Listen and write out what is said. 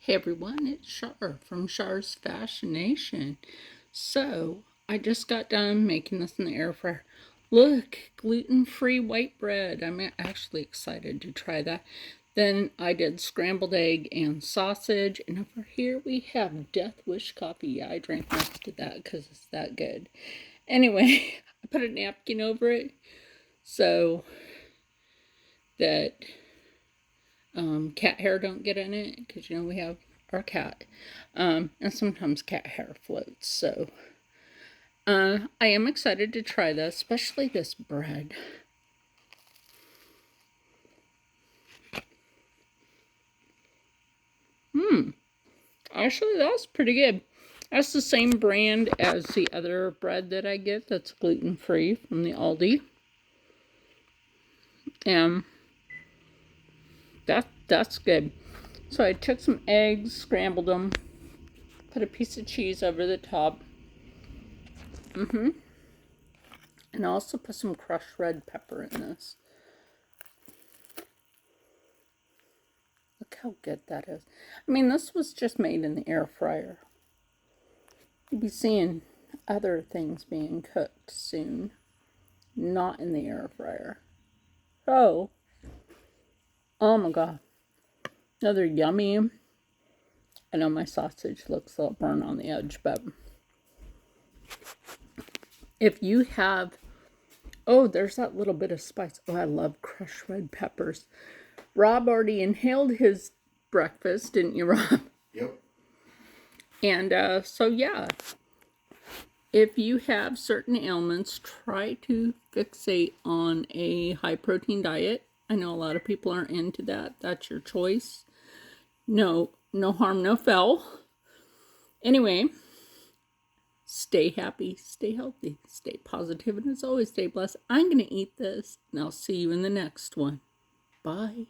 Hey everyone, it's Char from Char's Fascination. So, I just got done making this in the air fryer. Look, gluten-free white bread. I'm actually excited to try that. Then I did scrambled egg and sausage. And over here we have Death Wish coffee. Yeah, I drank most of that because it's that good. Anyway, I put a napkin over it so that cat hair don't get in it, because you know we have our cat, and sometimes cat hair floats. So I am excited to try this, especially this bread. Actually, that's pretty good. That's the same brand as the other bread that I get that's gluten-free from the Aldi. And that's good. So I took some eggs, scrambled them, put a piece of cheese over the top. And I also put some crushed red pepper in this. Look how good that is. I mean, this was just made in the air fryer. You'll be seeing other things being cooked soon, not in the air fryer. Oh my god. Another yummy. I know my sausage looks a little burnt on the edge, but if you have, oh, there's that little bit of spice. Oh, I love crushed red peppers. Rob already inhaled his breakfast, didn't you, Rob? Yep. And so yeah, if you have certain ailments, try to fixate on a high protein diet. I know a lot of people aren't into that. That's your choice. No harm, no foul. Anyway, stay happy, stay healthy, stay positive, and as always, stay blessed. I'm going to eat this, and I'll see you in the next one. Bye.